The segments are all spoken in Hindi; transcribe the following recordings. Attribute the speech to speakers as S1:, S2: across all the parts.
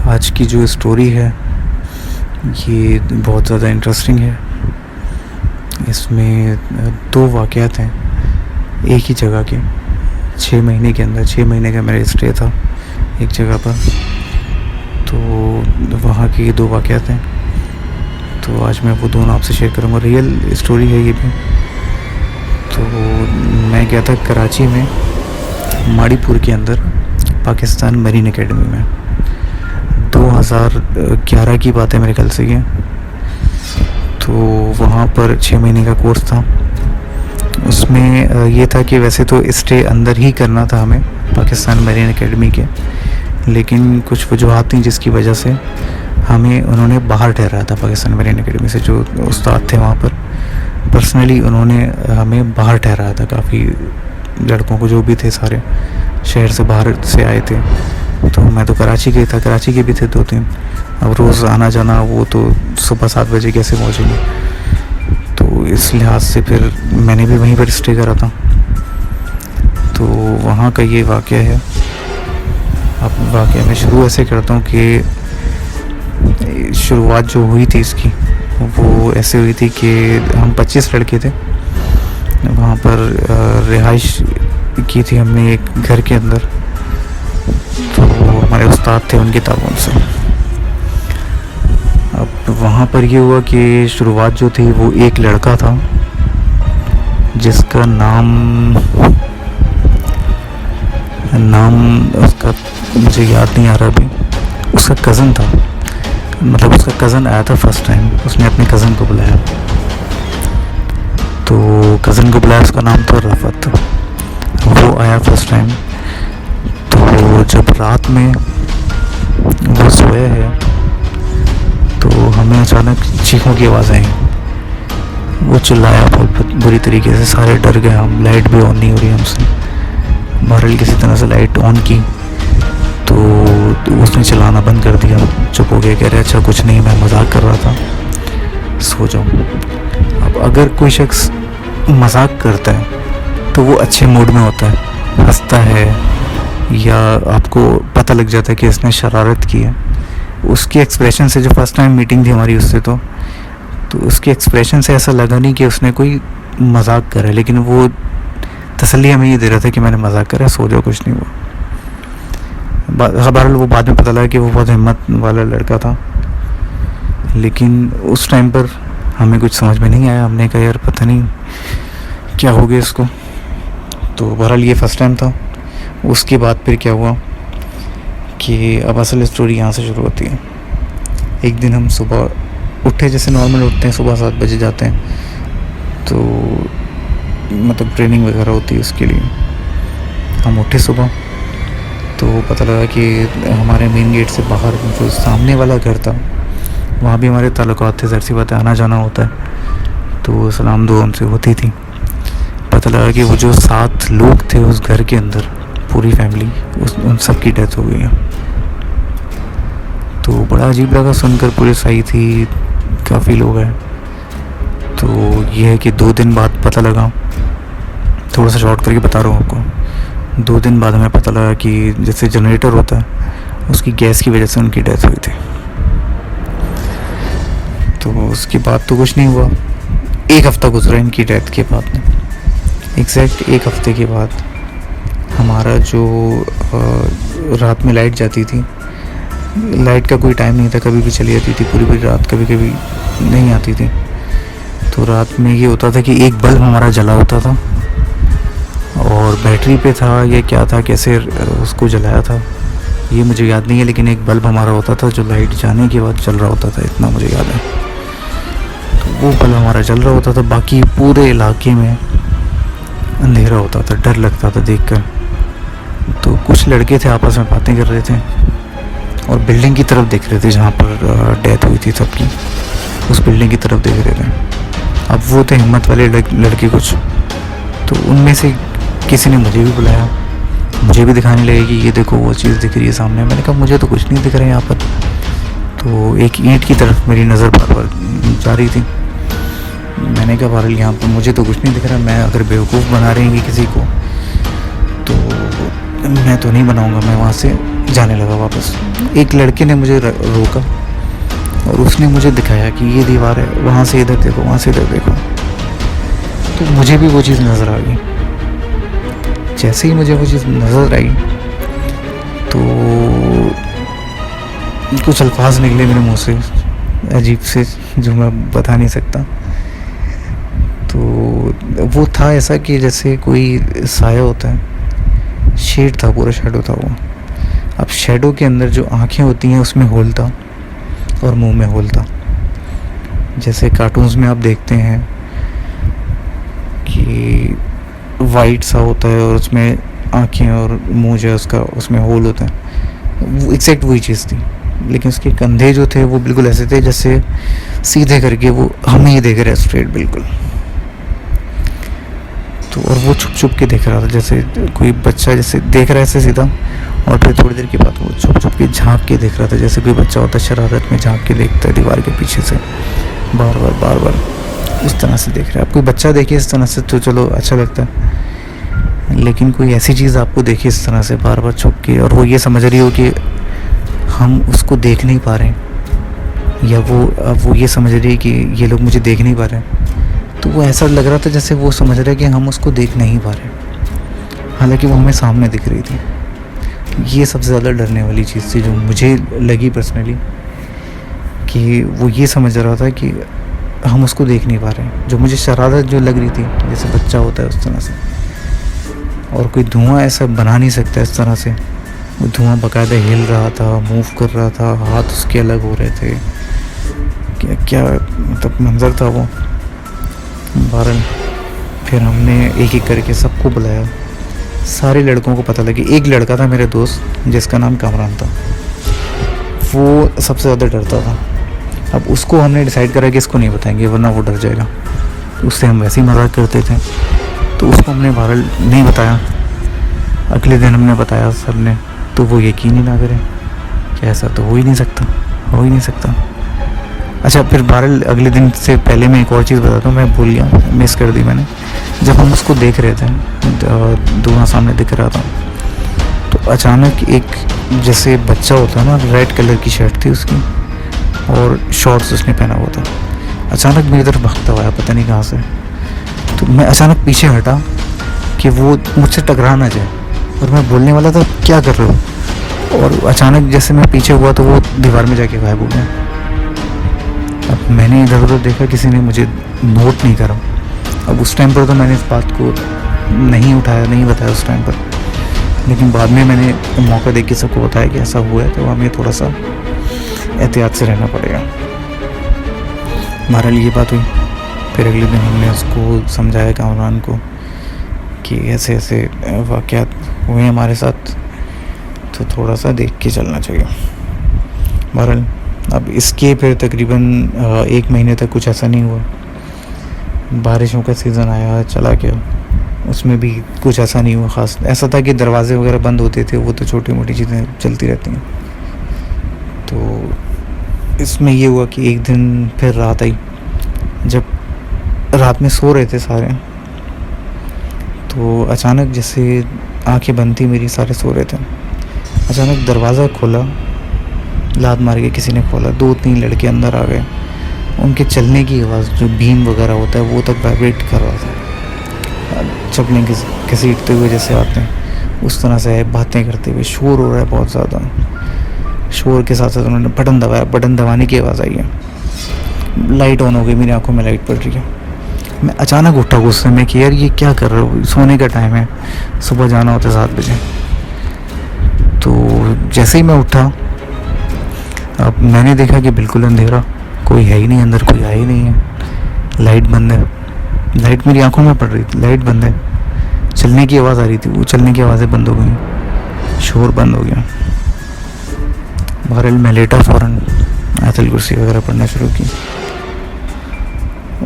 S1: आज की जो स्टोरी है ये बहुत ज़्यादा इंटरेस्टिंग है। इसमें दो वाक़यात हैं एक ही जगह के। 6 महीने के अंदर 6 महीने का मेरा स्टे था एक जगह पर, तो वहाँ के दो वाक़यात हैं। तो आज मैं वो दोनों आपसे शेयर करूँगा। रियल स्टोरी है ये भी। तो मैं गया था कराची में, माड़ीपुर के अंदर, पाकिस्तान मरीन एकेडमी में। 2011 की बात है मेरे ख्याल से ये। तो वहाँ पर 6 महीने का कोर्स था। उसमें ये था कि वैसे तो स्टे अंदर ही करना था हमें पाकिस्तान मरीन एकेडमी के, लेकिन कुछ वजूहात थी जिसकी वजह से हमें उन्होंने बाहर ठहराया था। पाकिस्तान मरीन एकेडमी से जो उस्ताद थे वहाँ पर पर्सनली उन्होंने हमें बाहर ठहराया था। काफ़ी लड़कों को जो भी थे सारे शहर से बाहर से आए थे। तो मैं तो कराची के था, कराची के भी थे 2-3। अब रोज़ आना जाना वो तो सुबह 7 बजे कैसे पहुँचेंगे, तो इस लिहाज से फिर मैंने भी वहीं पर स्टे करा था। तो वहाँ का ये वाक़या है। अब वाक़या मैं शुरू ऐसे करता हूँ कि शुरुआत जो हुई थी इसकी वो ऐसे हुई थी कि हम 25 लड़के थे वहाँ पर। रिहाइश की थी हमने एक घर के अंदर। तो हमारे उस्ताद थे उनकी ताबून से। अब वहाँ पर ये हुआ कि शुरुआत जो थी वो एक लड़का था जिसका नाम उसका मुझे याद नहीं आ रहा अभी। उसका कज़न था, मतलब उसका कज़न आया था फर्स्ट टाइम। उसने अपने कज़न को बुलाया, तो कज़न को बुलाया, उसका नाम था रफ़त। वो आया फर्स्ट टाइम। तो जब रात में वो सोया है तो हमें अचानक चीखों की आवाज़ आई। वो चिल्लाया बहुत बुरी तरीके से, सारे डर गए हम। लाइट भी ऑन नहीं हो रही हमसे। बहरहाल किसी तरह से लाइट ऑन की तो उसने चलाना बंद कर दिया। चुप हो गया, कह रहे अच्छा कुछ नहीं, मैं मजाक कर रहा था, सो जाओ। अब अगर कोई शख्स मजाक करता है तो वो अच्छे मूड में होता है, हंसता है, या आपको पता लग जाता है कि इसने शरारत की है। उसके एक्सप्रेशन से, जो फर्स्ट टाइम मीटिंग थी हमारी उससे, तो उसके एक्सप्रेशन से ऐसा लगा नहीं कि उसने कोई मजाक करा है, लेकिन वो तसल्ली हमें ये दे रहा था कि मैंने मजाक करा, सो जाओ कुछ नहीं हुआ। बहरहाल वो बाद में पता लगा कि वो बहुत हिम्मत वाला लड़का था, लेकिन उस टाइम पर हमें कुछ समझ में नहीं आया। हमने कहा यार पता नहीं क्या हो गया इसको। तो बहरहाल ये फर्स्ट टाइम था। उसके बाद फिर क्या हुआ कि अब असल स्टोरी यहाँ से शुरू होती है। एक दिन हम सुबह उठे, जैसे नॉर्मल उठते हैं, सुबह 7 बजे जाते हैं, तो मतलब ट्रेनिंग वगैरह होती है उसके लिए। हम उठे सुबह तो पता लगा कि हमारे मेन गेट से बाहर जो सामने वाला घर था वहाँ भी हमारे ताल्लुकात थे, ज़ाहिर सी बात है, आना जाना होता है, तो सलाम दुआ उनसे होती थी। पता लगा कि वो जो 7 लोग थे उस घर के अंदर, पूरी फैमिली, उन सब की डेथ हो गई है। तो बड़ा अजीब लगा सुनकर। पुलिस आई थी, काफ़ी लोग हैं। तो ये है कि 2 दिन बाद पता लगा, थोड़ा सा शॉर्ट करके बता रहा हूँ आपको। 2 दिन बाद हमें पता लगा कि जैसे जनरेटर होता है उसकी गैस की वजह से उनकी डेथ हुई थी। तो उसके बाद तो कुछ नहीं हुआ। 1 हफ़्ता गुजरा इनकी डेथ के बाद में। एग्जैक्ट 1 हफ़्ते के बाद हमारा जो रात में लाइट जाती थी, लाइट का कोई टाइम नहीं था, कभी भी चली जाती थी पूरी पूरी रात, कभी कभी नहीं आती थी। तो रात में ये होता था कि एक बल्ब हमारा जला होता था और बैटरी पे था या क्या था, कैसे उसको जलाया था ये मुझे याद नहीं है, लेकिन एक बल्ब हमारा होता था जो लाइट जाने के बाद चल रहा होता था, इतना मुझे याद है। तो वो बल्ब हमारा चल रहा होता था, बाकी पूरे इलाके में अंधेरा होता था, डर लगता था देखकर। तो कुछ लड़के थे आपस में बातें कर रहे थे और बिल्डिंग की तरफ देख रहे थे जहाँ पर डेथ हुई थी सबकी, उस बिल्डिंग की तरफ देख रहे थे। अब वो थे हिम्मत वाले लड़के कुछ, तो उनमें से किसी ने मुझे भी बुलाया, मुझे भी दिखाने लगे कि ये देखो वो चीज़ दिख रही है सामने। मैंने कहा मुझे तो कुछ नहीं दिख रहा है यहाँ पर। तो एक ईंट की तरफ मेरी नज़र बार जा रही थी। मैंने कहा बहरहाल यहाँ पर मुझे तो कुछ नहीं दिख रहा, मैं अगर बेवकूफ़ बना रही किसी को तो मैं तो नहीं बनाऊँगा, मैं वहाँ से जाने लगा वापस। एक लड़के ने मुझे रोका और उसने मुझे दिखाया कि ये दीवार है, वहाँ से इधर देखो, वहाँ से इधर देखो। तो मुझे भी वो चीज़ नज़र आ गई। जैसे ही मुझे वो चीज़ नज़र आई तो कुछ अल्फाज निकले मेरे मुंह से अजीब से, जो मैं बता नहीं सकता। तो वो था ऐसा कि जैसे कोई साया होता है, शेड था, पूरा शेडो था वो। अब शेडो के अंदर जो आंखें होती हैं उसमें होल था और मुंह में होल था। जैसे कार्टून्स में आप देखते हैं कि वाइट सा होता है और उसमें आंखें और मुंह जो है उसका, उसमें होल होता है, वो एग्जैक्ट वही चीज़ थी। लेकिन उसके कंधे जो थे वो बिल्कुल ऐसे थे जैसे सीधे करके वो हमें ही देख रहे हैं स्ट्रेट बिल्कुल। तो और वो छुप छुप के देख रहा था, जैसे कोई बच्चा जैसे देख रहा है ऐसे सीधा, और फिर थोड़ी देर के बाद वो छुप छुप के झांक के देख रहा था, जैसे कोई बच्चा होता है शरारत में झांक के देखता है दीवार के पीछे से, बार बार इस तरह से देख रहा है। आप कोई बच्चा देखे इस तरह से तो चलो अच्छा लगता है, लेकिन कोई ऐसी चीज़ आपको देखे इस तरह से बार बार छुप के, और वो ये समझ रही हो कि हम उसको देख नहीं पा रहे हैं, या वो ये समझ रही है कि ये लोग मुझे देख नहीं पा रहे हैं। तो वो ऐसा लग रहा था जैसे वो समझ रहा है कि हम उसको देख नहीं पा रहे, हालांकि वो हमें सामने दिख रही थी। ये सबसे ज़्यादा डरने वाली चीज़ थी जो मुझे लगी पर्सनली, कि वो ये समझ रहा था कि हम उसको देख नहीं पा रहे हैं। जो मुझे शरारत जो लग रही थी जैसे बच्चा होता है उस तरह से, और कोई धुआं ऐसा बना नहीं सकता इस तरह से। वो धुआं बाकायदा हिल रहा था, मूव कर रहा था, हाथ उसके अलग हो रहे थे, क्या क्या मतलब मंजर था वो। बहरहाल फिर हमने एक एक करके सबको बुलाया, सारे लड़कों को पता लगे। एक लड़का था मेरे दोस्त जिसका नाम कामरान था, वो सबसे ज़्यादा डरता था। अब उसको हमने डिसाइड करा कि इसको नहीं बताएंगे वरना वो डर जाएगा। उससे हम वैसे ही मजाक करते थे, तो उसको हमने बहरहाल नहीं बताया। अगले दिन हमने बताया सब ने, तो वो यकीन ही ना करे कि ऐसा तो हो ही नहीं सकता। अच्छा, फिर बहरहाल अगले दिन से पहले मैं एक और चीज़ बताता हूँ, मैं भूल गया, मिस कर दी मैंने। जब हम उसको देख रहे थे, धुआं सामने दिख रहा था, तो अचानक एक जैसे बच्चा होता है ना, रेड कलर की शर्ट थी उसकी और शॉर्ट्स उसने पहना हुआ था, अचानक मेरी तरफ भागता हुआ, पता नहीं कहाँ से। तो मैं अचानक पीछे हटा कि वो मुझसे टकरा ना जाए, और मैं बोलने वाला था क्या कर रहे हो, और अचानक जैसे मैं पीछे हुआ तो वो दीवार में जाके गायब हो गया। अब मैंने इधर उधर देखा, किसी ने मुझे नोट नहीं करा। अब उस टाइम पर तो मैंने इस बात को नहीं उठाया, नहीं बताया उस टाइम पर, लेकिन बाद में मैंने मौका देख के सबको बताया कि ऐसा हुआ है, तो हमें थोड़ा सा एहतियात से रहना पड़ेगा। बहरहाल ये बात हुई। फिर अगले दिन हमने उसको समझाया, कामरान को, कि ऐसे ऐसे वाक़यात हुए हमारे साथ, तो थोड़ा सा देख के चलना चाहिए। बहरहाल अब इसके फिर तकरीबन 1 महीने तक कुछ ऐसा नहीं हुआ। बारिशों का सीज़न आया, चला गया, उसमें भी कुछ ऐसा नहीं हुआ ख़ास। ऐसा था कि दरवाजे वगैरह बंद होते थे, वो तो छोटी मोटी चीज़ें चलती रहती हैं। तो इसमें ये हुआ कि एक दिन फिर रात आई, जब रात में सो रहे थे सारे, तो अचानक जैसे आंखें बंद थी मेरी, सारे सो रहे थे, अचानक दरवाज़ा खोला, लात मार के किसी ने खोला। 2-3 लड़के अंदर आ गए, उनके चलने की आवाज़, जो बीम वगैरह होता है वो तक वाइब्रेट कर रहा था, चपलें घसीटते हुए जैसे आते हैं उस तरह से, बातें करते हुए, शोर हो रहा है बहुत ज़्यादा। शोर के साथ साथ उन्होंने बटन दबाया, बटन दबाने की आवाज़ आई है। लाइट ऑन हो गई, मेरी आंखों में लाइट पड़ रही है। मैं अचानक उठा गुस्से में कि यार ये क्या कर रहे हो, सोने का टाइम है, सुबह जाना होता है 7 बजे। तो जैसे ही मैं उठा, अब मैंने देखा कि बिल्कुल अंधेरा, कोई है ही नहीं अंदर, कोई आया ही नहीं है, लाइट बंद है। लाइट मेरी आंखों में पड़ रही थी, लाइट बंद है, चलने की आवाज़ आ रही थी, वो चलने की आवाज़ें बंद हो गई, शोर बंद हो गया। बहरहाल मैं लेटा, फ़ौरन आयतल कुर्सी वगैरह पढ़ना शुरू की।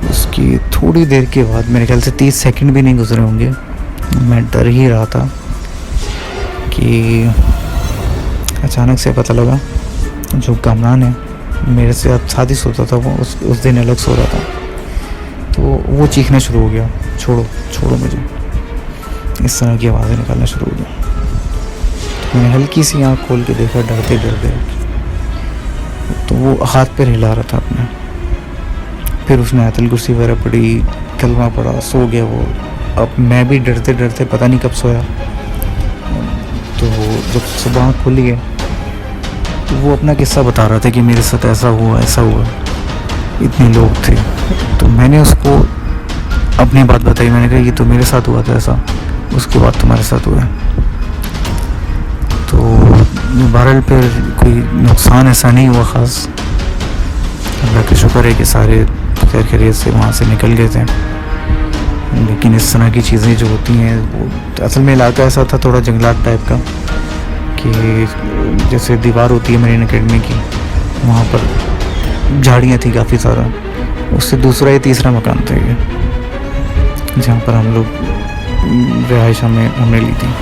S1: उसकी थोड़ी देर के बाद, मेरे ख्याल से 30 सेकंड भी नहीं गुजरे होंगे, मैं डर ही रहा था कि अचानक से पता लगा जो कामरान है मेरे से साथ ही सोता था, वो उस दिन अलग सो रहा था, तो वो चीखना शुरू हो गया, छोड़ो छोड़ो मुझे, इस तरह की आवाज़ें निकालना शुरू हो गया। मैंने हल्की सी आँख खोल के देखा डरते डरते, तो वो हाथ पैर हिला रहा था अपने। फिर उसने आयतुल कुर्सी वगैरह पढ़ी, कलमा पढ़ा, सो गया वो। अब मैं भी डरते डरते पता नहीं कब सोया। तो जब सुबह आँख खुली है तो वो अपना किस्सा बता रहा था कि मेरे साथ ऐसा हुआ ऐसा हुआ, इतने लोग थे। तो मैंने उसको अपनी बात बताई, मैंने कहा ये तो मेरे साथ हुआ था ऐसा, उसके बाद तुम्हारे साथ हुआ है। तो बहरहाल फिर कोई नुकसान ऐसा नहीं हुआ ख़ास, अल्लाह का शुक्र है कि सारे खैर खैरियत से वहाँ से निकल गए थे। लेकिन इस तरह की चीज़ें जो होती हैं, वो असल में इलाका ऐसा था थोड़ा जंगलात टाइप का, कि जैसे दीवार होती है मरीन अकेडमी की, वहाँ पर झाड़ियाँ थी काफ़ी सारा। उससे दूसरा या तीसरा मकान था ये, जहाँ पर हम लोग रिहाइश हमने ली थी।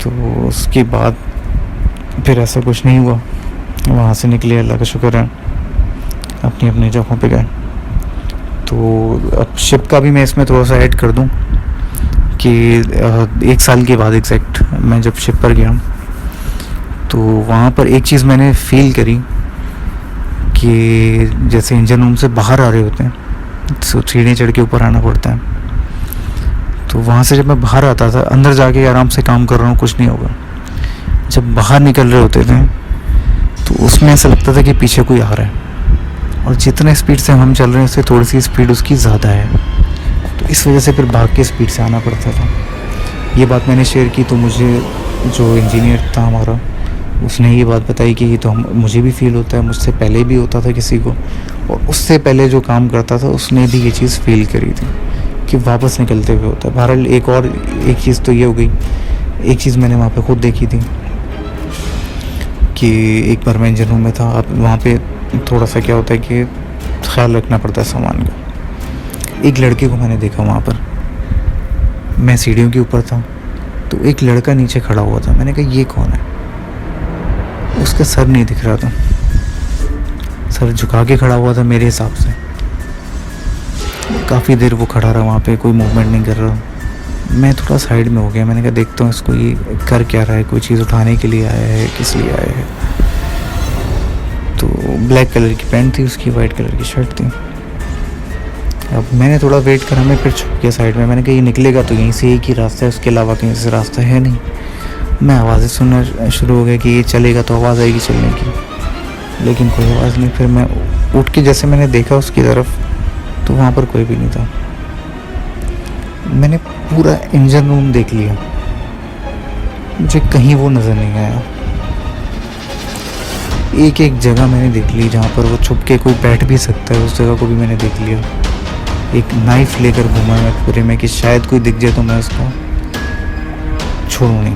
S1: तो उसके बाद फिर ऐसा कुछ नहीं हुआ, वहाँ से निकले, अल्लाह का शुक्र है, अपनी अपनी जगहों पे गए। तो अब शिप का भी मैं इसमें थोड़ा सा ऐड कर दूं कि 1 साल के बाद एग्जैक्ट मैं जब शिप पर गया, तो वहाँ पर एक चीज़ मैंने फील करी कि जैसे इंजन रूम से बाहर आ रहे होते हैं, तो सीढ़ी चढ़ के ऊपर आना पड़ता है। तो वहाँ से जब मैं बाहर आता था, अंदर जाके आराम से काम कर रहा हूँ, कुछ नहीं होगा। जब बाहर निकल रहे होते थे तो उसमें ऐसा लगता था कि पीछे कोई आ रहा है, और जितने स्पीड से हम चल रहे हैं उससे थोड़ी सी स्पीड उसकी ज़्यादा है। तो इस वजह से फिर भाग के स्पीड से आना पड़ता था। ये बात मैंने शेयर की तो मुझे जो इंजीनियर था हमारा, उसने ये बात बताई कि ये तो मुझे भी फील होता है, मुझसे पहले भी होता था किसी को, और उससे पहले जो काम करता था उसने भी ये चीज़ फील करी थी कि वापस निकलते हुए होता है। बहरहाल एक चीज़ तो ये हो गई। एक चीज़ मैंने वहाँ पे खुद देखी थी कि एक बार मैं इंजन रूम में था। अब वहाँ पे थोड़ा सा क्या होता है कि ख्याल रखना पड़ता है सामान का। एक लड़के को मैंने देखा वहाँ पर, मैं सीढ़ियों के ऊपर था, तो एक लड़का नीचे खड़ा हुआ था। मैंने कहा ये कौन है? उसका सर नहीं दिख रहा था, सर झुका के खड़ा हुआ था मेरे हिसाब से। काफ़ी देर वो खड़ा रहा वहाँ पे, कोई मूवमेंट नहीं कर रहा। मैं थोड़ा साइड में हो गया, मैंने कहा देखता हूँ इसको, ये कर क्या रहा है, कोई चीज़ उठाने के लिए आया है, किस लिए आया है। तो ब्लैक कलर की पैंट थी उसकी, वाइट कलर की शर्ट थी। अब मैंने थोड़ा वेट करा, मैं फिर छुप गया साइड में। मैंने कहा ये निकलेगा तो यहीं से एक ही रास्ता है, उसके अलावा कहीं से रास्ता है नहीं। मैं आवाज़ें सुनना शुरू हो गया कि ये चलेगा तो आवाज़ आएगी चलने की, लेकिन कोई आवाज़ नहीं। फिर मैं उठ के जैसे मैंने देखा उसकी तरफ, तो वहाँ पर कोई भी नहीं था। मैंने पूरा इंजन रूम देख लिया, मुझे कहीं वो नज़र नहीं आया। एक एक जगह मैंने देख ली जहाँ पर वो छुप के कोई बैठ भी सकता है, उस जगह को भी मैंने देख लिया। एक नाइफ़ लेकर घूमा मैं पूरे में कि शायद कोई दिख जाए तो मैं उसको छोड़ूँ नहीं,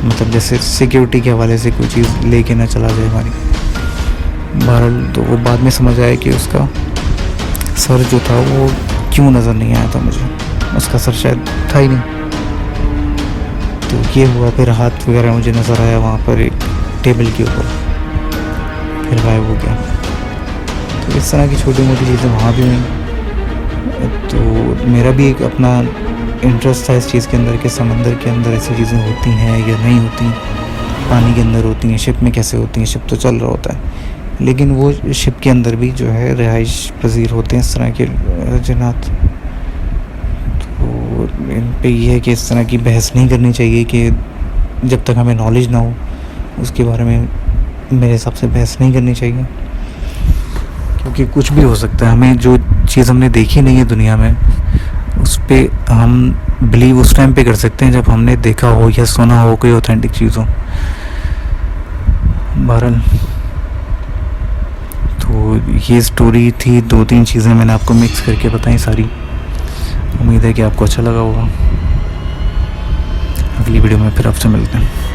S1: मतलब जैसे सिक्योरिटी के हवाले से कोई चीज़ लेके ना चला जाए हमारी। बहरहाल तो वो बाद में समझ आया कि उसका सर जो था वो क्यों नज़र नहीं आया था मुझे, उसका सर शायद था ही नहीं। तो ये हुआ। फिर हाथ वगैरह मुझे नज़र आया वहाँ पर एक टेबल के ऊपर, फिर गायब हो गया। तो इस तरह की छोटी मोटी चीज़ें वहाँ भी हुई। तो मेरा भी एक अपना इंटरेस्ट था इस चीज़ के अंदर कि समंदर के अंदर ऐसी चीज़ें होती हैं या नहीं होती, पानी के अंदर होती हैं, शिप में कैसे होती हैं। शिप तो चल रहा होता है, लेकिन वो शिप के अंदर भी जो है रिहाइश पजीर होते हैं इस तरह के जनात। तो इन पे ये है कि इस तरह की बहस नहीं करनी चाहिए कि जब तक हमें नॉलेज ना हो उसके बारे में मेरे हिसाब से बहस नहीं करनी चाहिए, क्योंकि कुछ भी हो सकता है। हमें जो चीज़ हमने देखी नहीं है दुनिया में, उस पर हम बिलीव उस टाइम पे कर सकते हैं जब हमने देखा हो या सुना हो कोई ऑथेंटिक चीज़ हो। बहरहाल तो ये स्टोरी थी, 2-3 चीज़ें मैंने आपको मिक्स करके बताई सारी। उम्मीद है कि आपको अच्छा लगा होगा। अगली वीडियो में फिर आपसे मिलते हैं।